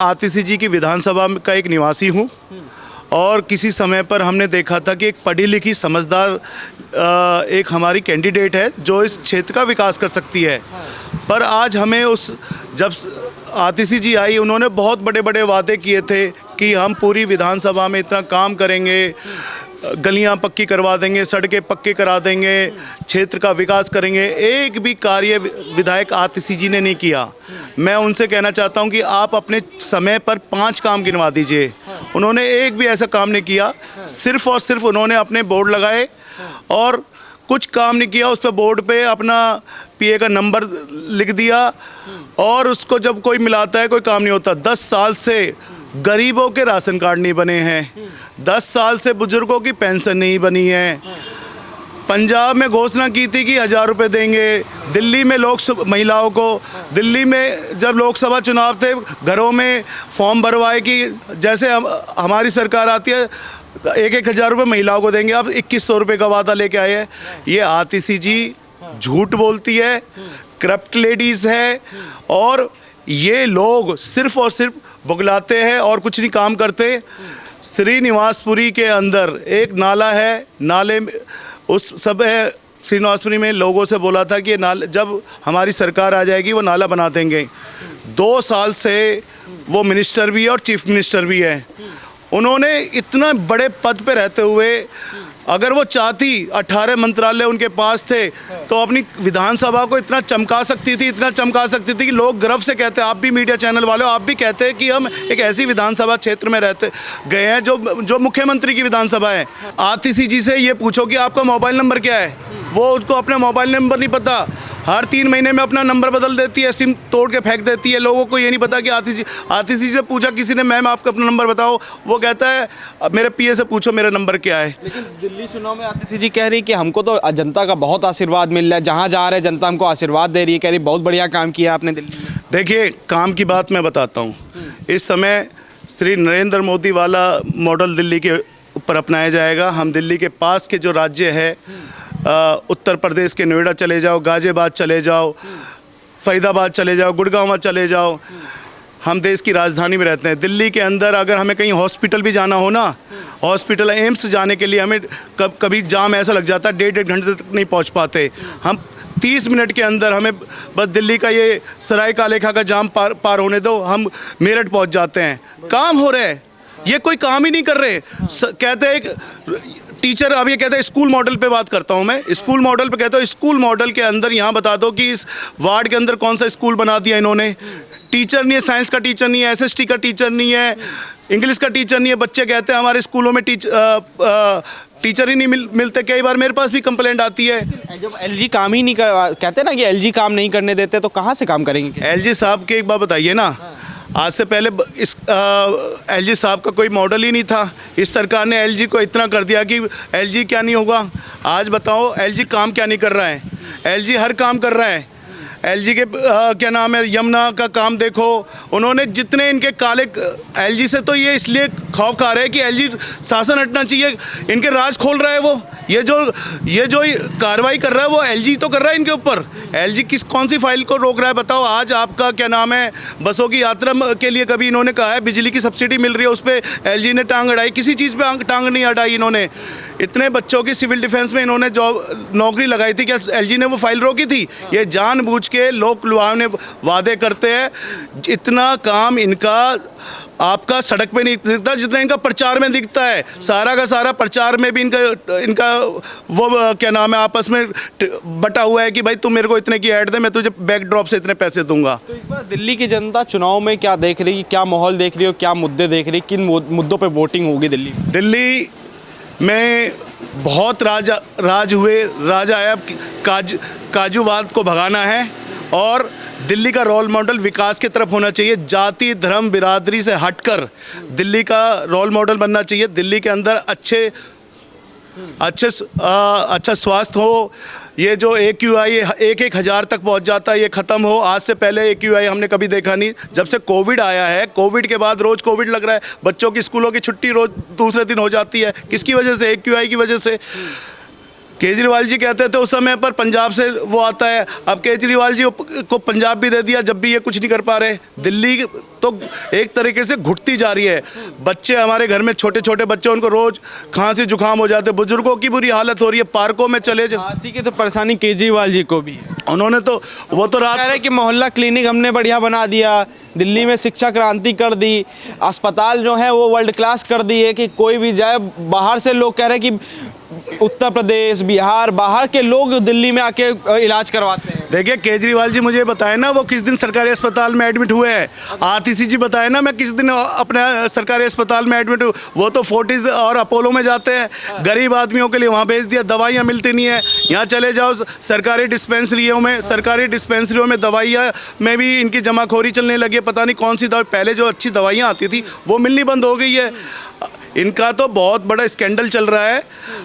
आतिशी जी की विधानसभा का एक निवासी हूँ और किसी समय पर हमने देखा था कि एक पढ़ी लिखी समझदार एक हमारी कैंडिडेट है जो इस क्षेत्र का विकास कर सकती है। पर आज हमें जब आतिशी जी आई, उन्होंने बहुत बड़े बड़े वादे किए थे कि हम पूरी विधानसभा में इतना काम करेंगे, गलियां पक्की करवा देंगे, सड़कें पक्के करा देंगे, क्षेत्र का विकास करेंगे। एक भी कार्य विधायक आतिशी जी ने नहीं किया। मैं उनसे कहना चाहता हूं कि आप अपने समय पर 5 काम गिनवा दीजिए। उन्होंने एक भी ऐसा काम नहीं किया। सिर्फ और सिर्फ उन्होंने अपने बोर्ड लगाए और कुछ काम नहीं किया। उस पर बोर्ड पे अपना पीए का नंबर लिख दिया और उसको जब कोई मिलाता है कोई काम नहीं होता। 10 साल से गरीबों के राशन कार्ड नहीं बने हैं, 10 साल से बुजुर्गों की पेंशन नहीं बनी है। पंजाब में घोषणा की थी कि 1000 रुपये देंगे। दिल्ली में महिलाओं को दिल्ली में जब लोकसभा चुनाव थे, घरों में फॉर्म भरवाए कि जैसे हमारी सरकार आती है 1,000 रुपये महिलाओं को देंगे। अब 2100 रुपये का वादा लेके आए हैं। ये आतिशी जी झूठ बोलती है, करप्ट लेडीज़ है और ये लोग सिर्फ और सिर्फ बुगलाते हैं और कुछ नहीं काम करते। श्रीनिवासपुरी के अंदर एक नाला है, नाले में उस सब है। श्रीनिवासपुरी में लोगों से बोला था कि नाला जब हमारी सरकार आ जाएगी वो नाला बना देंगे। 2 साल से वो मिनिस्टर भी है और चीफ मिनिस्टर भी है। उन्होंने इतना बड़े पद पे रहते हुए अगर वो चाहती, 18 मंत्रालय उनके पास थे तो अपनी विधानसभा को इतना चमका सकती थी, इतना चमका सकती थी कि लोग गर्व से कहते, आप भी मीडिया चैनल वाले हो, आप भी कहते हैं कि हम एक ऐसी विधानसभा क्षेत्र में रहते गए हैं जो मुख्यमंत्री की विधानसभा है। आतिशी जी से ये पूछो कि आपका मोबाइल नंबर क्या है, वो उसको अपने मोबाइल नंबर नहीं पता। हर 3 महीने में अपना नंबर बदल देती है, सिम तोड़ के फेंक देती है। लोगों को ये नहीं पता कि आतिशी से पूछा किसी ने, मैम आपका अपना नंबर बताओ, वो कहता है अब मेरे पीए से पूछो मेरा नंबर क्या है। लेकिन दिल्ली चुनाव में आतिशी जी कह रही कि हमको तो जनता का बहुत आशीर्वाद मिल रहा है, जहाँ जा रहे जनता हमको आशीर्वाद दे रही है, कह रही बहुत बढ़िया काम किया आपने दिल्ली में। देखिए, काम की बात मैं बताता हूँ। इस समय श्री नरेंद्र मोदी वाला मॉडल दिल्ली के ऊपर अपनाया जाएगा। हम दिल्ली के पास के जो राज्य है, उत्तर प्रदेश के नोएडा चले जाओ, गाजियाबाद चले जाओ, फरीदाबाद चले जाओ, गुड़गांव चले जाओ, हम देश की राजधानी में रहते हैं। दिल्ली के अंदर अगर हमें कहीं हॉस्पिटल भी जाना हो ना, हॉस्पिटल एम्स जाने के लिए हमें कभी जाम ऐसा लग जाता है 1.5 घंटे तक नहीं पहुंच पाते। हम 30 मिनट के अंदर हमें बस दिल्ली का ये सराय कालेखा का जाम पार होने दो, हम मेरठ पहुंच जाते हैं। काम हो रहे हैं, ये कोई काम ही नहीं कर रहे। कहते हैं टीचर, अब ये कहते हैं स्कूल मॉडल पे बात करता हूँ मैं। स्कूल मॉडल पे कहता हूँ, स्कूल मॉडल के अंदर यहाँ बता दो कि इस वार्ड के अंदर कौन सा स्कूल बना दिया इन्होंने। टीचर नहीं है, साइंस का टीचर नहीं है, एसएसटी का टीचर नहीं है, इंग्लिश का टीचर नहीं है। बच्चे कहते हैं हमारे स्कूलों में टीचर ही नहीं मिलते। कई बार मेरे पास भी कंप्लेंट आती है। जब एलजी काम ही नहीं कर, कहते ना कि एलजी काम नहीं करने देते, तो कहाँ से काम करेंगे? एलजी साहब के एक बात बताइए ना, आज से पहले इस एलजी साहब का कोई मॉडल ही नहीं था। इस सरकार ने एलजी को इतना कर दिया कि एलजी क्या नहीं होगा। आज बताओ एलजी काम क्या नहीं कर रहा है? एलजी हर काम कर रहा है। एलजी के क्या नाम है, यमुना का काम देखो। उन्होंने जितने इनके काले, एलजी से तो ये इसलिए खौफ खा रहे हैं कि एलजी शासन हटना चाहिए, इनके राज खोल रहा है वो। ये जो कार्रवाई कर रहा है वो एलजी तो कर रहा है इनके ऊपर। एलजी कौन सी फाइल को रोक रहा है बताओ? आज आपका क्या नाम है, बसों की यात्रा के लिए कभी इन्होंने कहा है बिजली की सब्सिडी मिल रही है, उस पर एलजी ने टांग अड़ाई? किसी चीज़ पे टांग नहीं अड़ाई इन्होंने। इतने बच्चों की सिविल डिफेंस में इन्होंने जॉब नौकरी लगाई थी, क्या एलजी ने वो फाइल रोकी थी? ये जानबूझ के लोक लुभावने वादे करते हैं। इतना काम इनका आपका सड़क पे नहीं दिखता जितना इनका प्रचार में दिखता है। सारा का सारा प्रचार में भी इनका वो क्या नाम है, आपस में बटा हुआ है कि भाई तुम मेरे को इतने की ऐड दे, मैं तुझे बैकड्रॉप से इतने पैसे दूंगा। तो इस बार दिल्ली की जनता चुनाव में क्या देख रही है, क्या माहौल देख रही है, क्या मुद्दे देख रही है, किन मुद्दों पर वोटिंग होगी दिल्ली में? बहुत राज हुए, राजा आया। काजूवाद को भगाना है और दिल्ली का रोल मॉडल विकास की तरफ होना चाहिए। जाति धर्म बिरादरी से हटकर दिल्ली का रोल मॉडल बनना चाहिए। दिल्ली के अंदर अच्छा स्वास्थ्य हो। ये जो AQI 1,000 तक पहुंच जाता है, ये ख़त्म हो। आज से पहले AQI हमने कभी देखा नहीं। जब से कोविड आया है, कोविड के बाद रोज़ कोविड लग रहा है। बच्चों की स्कूलों की छुट्टी रोज़ दूसरे दिन हो जाती है। किसकी वजह से? AQI की वजह से। केजरीवाल जी कहते थे उस समय पर पंजाब से वो आता है, अब केजरीवाल जी को पंजाब भी दे दिया जब भी ये कुछ नहीं कर पा रहे। दिल्ली तो एक तरीके से घुटती जा रही है। बच्चे हमारे घर में छोटे छोटे बच्चे, उनको रोज खांसी जुकाम हो जाते, बुजुर्गों की बुरी हालत हो रही है। पार्कों में चले जाओ, खांसी की तो परेशानी केजरीवाल जी को भी है। उन्होंने तो वो तो कह रहे हैं कि मोहल्ला क्लिनिक हमने बढ़िया बना दिया, दिल्ली में शिक्षा क्रांति कर दी, अस्पताल जो है वो वर्ल्ड क्लास कर दिए कि कोई भी जाए। बाहर से लोग कह रहे हैं कि उत्तर प्रदेश, बिहार, बाहर के लोग दिल्ली में आके इलाज करवाते हैं। देखिए केजरीवाल जी मुझे बताए ना वो किस दिन सरकारी अस्पताल में एडमिट हुए हैं। आतिशी जी बताए ना मैं किस दिन अपने सरकारी अस्पताल में एडमिट हूँ। वो तो फोर्टिस और अपोलो में जाते हैं, गरीब आदमियों के लिए वहाँ भेज दिया। दवाइयाँ मिलती नहीं है, यहाँ चले जाओ सरकारी डिस्पेंसरियों में दवाइयाँ में भी इनकी जमाखोरी चलने लगी है। पता नहीं कौन सी दवाई, पहले जो अच्छी दवाइयाँ आती थी वो मिलनी बंद हो गई है। इनका तो बहुत बड़ा स्कैंडल चल रहा है।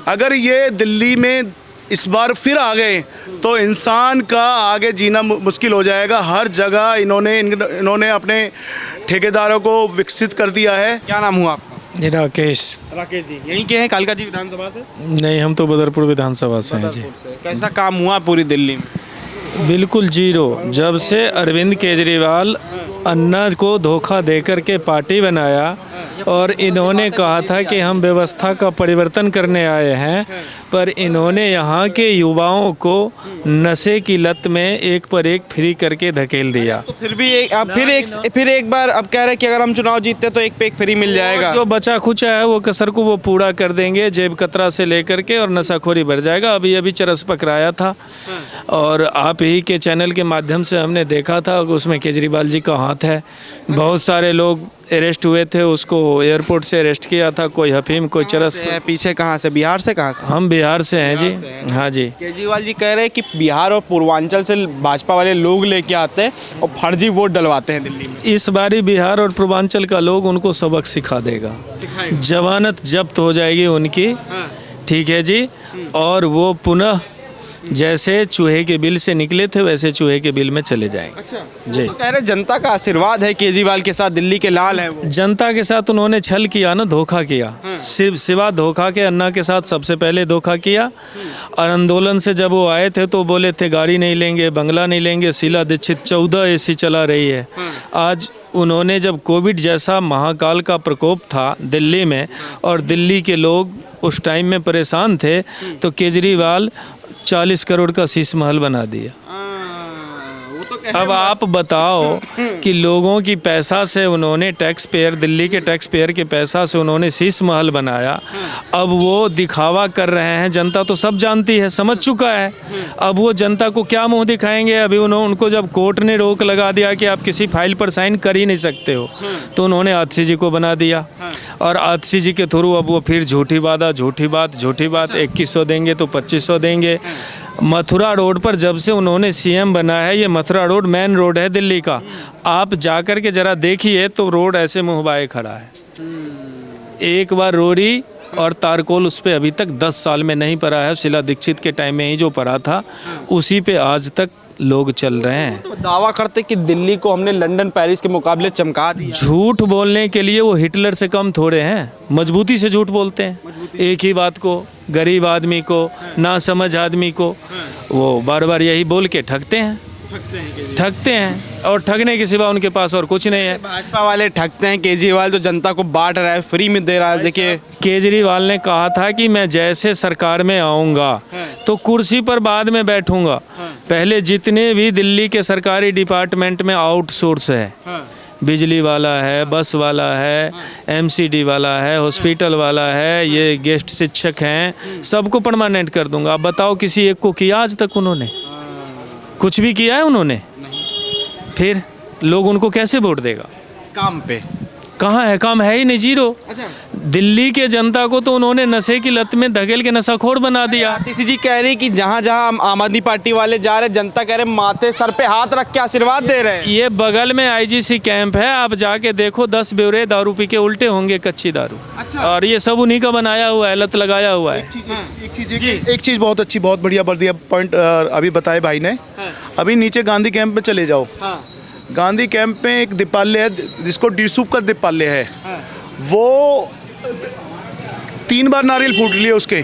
अगर ये दिल्ली में इस बार फिर आ गए तो इंसान का आगे जीना मुश्किल हो जाएगा। हर जगह इन्होंने अपने ठेकेदारों को विकसित कर दिया है। क्या नाम हुआ आपका? जी राकेश। राकेश जी यहीं के हैं, कालका जी विधानसभा से? नहीं, हम तो बदरपुर विधानसभा से हैं जी। कैसा काम हुआ पूरी दिल्ली में? बिल्कुल जीरो। जब से अरविंद केजरीवाल अन्ना को धोखा देकर के पार्टी बनाया और इन्होंने कहा था कि हम व्यवस्था का परिवर्तन करने आए हैं, पर इन्होंने यहाँ के युवाओं को नशे की लत में एक पर एक फ्री करके धकेल दिया। तो फिर भी फिर एक बार अब कह रहे हैं कि अगर हम चुनाव जीतते तो एक पे एक फ्री मिल जाएगा। जो बचा खुचा है वो कसर को वो पूरा कर देंगे, जेब कतरा से लेकर के, और नशाखोरी बढ़ जाएगा। अभी चरस पकड़ाया था और आप ही के चैनल के माध्यम से हमने देखा था, उसमें केजरीवाल जी का हाथ है। बहुत सारे लोग अरेस्ट हुए थे, उसको एयरपोर्ट से अरेस्ट किया था, कोई हफीम, कोई चरस। पीछे कहाँ से? बिहार से? कहाँ से? हम बिहार से हैं जी। हाँ जी। केजरीवाल जी कह रहे हैं कि बिहार और पूर्वांचल से भाजपा वाले लोग लेके आते हैं और फर्जी वोट डलवाते हैं दिल्ली में। इस बारी बिहार और पूर्वांचल का लोग उनको सबक सिखा देगा। जमानत जब्त हो जाएगी उनकी, ठीक है जी, और वो पुनः जैसे चूहे के बिल से निकले थे वैसे चूहे के बिल में चले जाएंगे। अच्छा जी। तो कह रहे जनता का आशीर्वाद है केजरीवाल के साथ, दिल्ली के लाल है वो। जनता के साथ उन्होंने छल किया ना, धोखा किया। सिर्फ सिवा धोखा के अन्ना के साथ सबसे पहले धोखा किया। और आंदोलन से जब वो आए थे तो बोले थे गाड़ी नहीं लेंगे, बंगला नहीं लेंगे। शीला दीक्षित 14 AC चला रही है। आज उन्होंने जब कोविड जैसा महाकाल का प्रकोप था दिल्ली में और दिल्ली के लोग उस टाइम में परेशान थे, तो केजरीवाल 40 करोड़ का शीश महल बना दिया। अब आप बताओ कि लोगों की पैसा से उन्होंने टैक्स पेयर, दिल्ली के टैक्स पेयर के पैसा से उन्होंने शीश महल बनाया। अब वो दिखावा कर रहे हैं, जनता तो सब जानती है, समझ चुका है। अब वो जनता को क्या मुंह दिखाएंगे? अभी उनको जब कोर्ट ने रोक लगा दिया कि आप किसी फाइल पर साइन कर ही नहीं सकते हो, तो उन्होंने आतिशी जी को बना दिया और आतिशी जी के थ्रू अब वो फिर झूठी बात 2100 देंगे तो 2500 देंगे। मथुरा रोड पर जब से उन्होंने CM बना है, ये मथुरा रोड मेन रोड है दिल्ली का, आप जाकर के जरा देखिए तो रोड ऐसे मुँह बाए खड़ा है। एक बार रोड़ी और तारकोल उस पर अभी तक 10 साल में नहीं पड़ा है। शीला दीक्षित के टाइम में ही जो पड़ा था उसी पे आज तक लोग चल रहे हैं। तो दावा करते कि दिल्ली को हमने लंदन पेरिस के मुकाबले चमका दिया। झूठ बोलने के लिए वो हिटलर से कम थोड़े हैं, मजबूती से झूठ बोलते हैं। एक ही बात को गरीब आदमी को, ना समझ आदमी को वो बार बार यही बोल के ठगते हैं और ठगने के सिवा उनके पास और कुछ नहीं है। भाजपा वाले ठगते हैं, केजरीवाल तो जनता को बांट रहा है, फ्री में दे रहा है। देखिए केजरीवाल ने कहा था कि मैं जैसे सरकार में आऊँगा तो कुर्सी पर बाद में बैठूंगा। पहले जितने भी दिल्ली के सरकारी डिपार्टमेंट में आउटसोर्स है, बिजली वाला है, बस वाला है, MCD वाला है, हॉस्पिटल वाला है, ये गेस्ट शिक्षक हैं, सबको परमानेंट कर दूंगा। अब बताओ किसी एक को किया आज तक उन्होंने? कुछ भी किया है उन्होंने? फिर लोग उनको कैसे वोट देगा? काम पे कहाँ है? काम है ही नहीं, जीरो। अच्छा, दिल्ली के जनता को तो उन्होंने नशे की लत में धकेल के नशाखोर बना दिया। आतिशी जी कह रही कि जहाँ जहाँ आम आदमी पार्टी वाले जा रहे, जनता कह रहे माथे सर पे हाथ रख के आशीर्वाद दे रहे हैं। ये बगल में IGC कैंप है, आप जाके देखो 10 ब्यौरे दारू पी के उल्टे होंगे, कच्ची दारू। अच्छा। और ये सब उन्हीं का बनाया हुआ है, लत लगाया हुआ है। एक चीज़ बहुत अच्छी, बहुत बढ़िया बढ़िया पॉइंट अभी बताए भाई ने। अभी नीचे गांधी कैंप में चले जाओ। गांधी कैंप में एक दीपाल्य है जिसको डीसूप का दीपाल्य है। वो 3 बार नारियल फूट लिए उसके,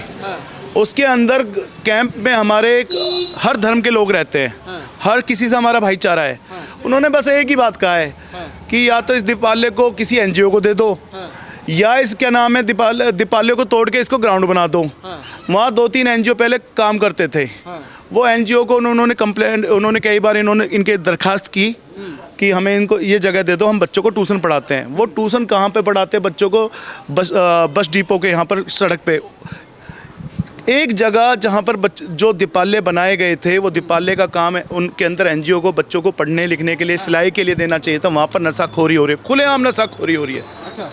उसके अंदर कैंप में हमारे हर धर्म के लोग रहते हैं, हर किसी से हमारा भाईचारा है। उन्होंने बस एक ही बात कहा है कि या तो इस दीपाले को किसी एनजीओ को दे दो, या इस क्या नाम है दीपाले को तोड़ के इसको ग्राउंड बना दो। वहाँ 2-3 एनजीओ पहले काम करते थे, वो एनजीओ को उन्होंने कई बार इनके दरखास्त की कि हमें इनको ये जगह दे दो, हम बच्चों को ट्यूशन पढ़ाते हैं। वो ट्यूशन कहाँ पे पढ़ाते हैं बच्चों को? बस डिपो के यहाँ पर सड़क पे एक जगह जहाँ पर जो दीपाले बनाए गए थे, वो दीपाले का काम है, उनके अंदर एनजीओ को बच्चों को पढ़ने लिखने के लिए, सिलाई के लिए देना चाहिए था। वहाँ पर नशाखोरी हो रही है, खुलेआम नशाखोरी हो रही है। अच्छा,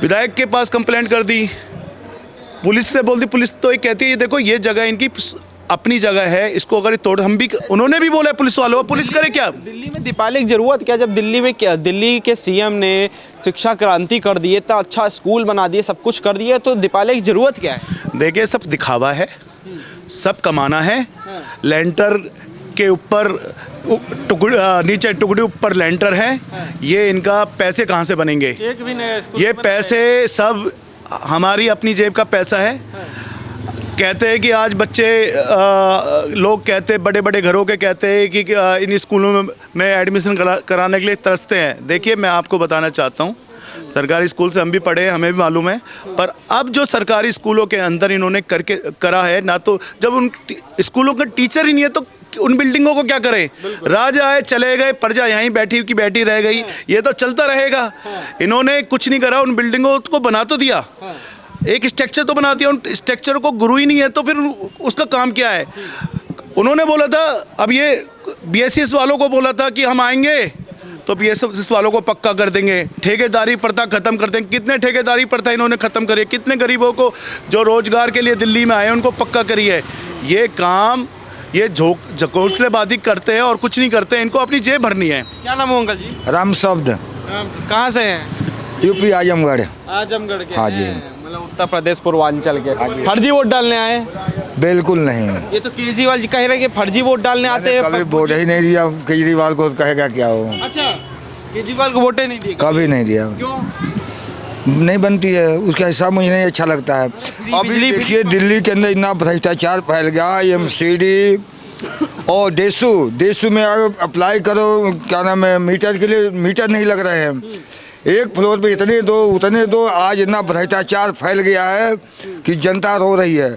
विधायक के पास कंप्लेंट कर दी, पुलिस से बोल दी। पुलिस तो ये कहती है ये देखो ये जगह इनकी अपनी जगह है, इसको अगर तोड़, हम भी, उन्होंने भी बोला पुलिस वालों, पुलिस करे क्या? दिल्ली में दीपाले की जरूरत क्या? जब दिल्ली में क्या, दिल्ली के सीएम ने शिक्षा क्रांति कर दी है, इतना अच्छा स्कूल बना दिए, सब कुछ कर दिया, तो दीपाले की जरूरत क्या है? देखिए सब दिखावा है, सब कमाना है। लेंटर के ऊपर नीचे टुकड़े ऊपर लेंटर है, ये इनका पैसे कहाँ से बनेंगे? एक भी नया स्कूल ये पैसे सब हमारी अपनी जेब का पैसा है। कहते हैं कि आज बच्चे लोग कहते हैं, बड़े बड़े घरों के कहते हैं कि इन स्कूलों में एडमिशन कराने के लिए तरसते हैं। देखिए मैं आपको बताना चाहता हूँ, सरकारी स्कूल से हम भी पढ़े, हमें भी मालूम है, पर अब जो सरकारी स्कूलों के अंदर इन्होंने करा है ना, तो जब उन स्कूलों का टीचर ही नहीं है तो उन बिल्डिंगों को क्या करें? राजा आए चले गए, प्रजा यहीं बैठी की बैठी रह गई, ये तो चलता रहेगा। इन्होंने कुछ नहीं करा, उन बिल्डिंगों को बना तो दिया, एक स्ट्रक्चर तो बना दिया, उन स्ट्रक्चर को गुरु ही नहीं है तो फिर उसका काम क्या है? उन्होंने बोला था, अब ये बीएसएस वालों को बोला था कि हम आएंगे तो बीएसएस वालों को पक्का कर देंगे, ठेकेदारी प्रथा खत्म कर देंगे। कितने ठेकेदारी प्रथा इन्होंने खत्म करी है? कितने गरीबों को जो रोजगार के लिए दिल्ली में आए उनको पक्का करी है? ये काम ये झकोसलेबाजी करते हैं और कुछ नहीं करते, इनको अपनी जेब भरनी है। क्या नाम है अंकल जी? राम शब्द, कहाँ से हैं? यूपी आजमगढ़। आजमगढ़ के हाँ जी। हैं, मतलब उत्तर प्रदेश पूर्वांचल के। हाँ जी। फर्जी वोट डालने आए? बिल्कुल नहीं, ये तो केजरीवाल जी कह रहे हैं कि फर्जी वोट डालने आते हैं। कभी वोट ही नहीं दिया केजरीवाल को, कहेगा क्या हो? अच्छा, केजरीवाल को वोटे नहीं दी? कभी नहीं दिया, क्यों? नहीं बनती है, उसका हिस्सा मुझे नहीं अच्छा लगता है। अभी देखिए दिल्ली के अंदर इतना भ्रष्टाचार फैल गया, एमसीडी और देशु में अगर अप्लाई करो, क्या नाम है, मीटर के लिए मीटर नहीं लग रहे हैं, एक फ्लोर पे इतने दो उतने दो। आज इतना भ्रष्टाचार फैल गया है कि जनता रो रही है।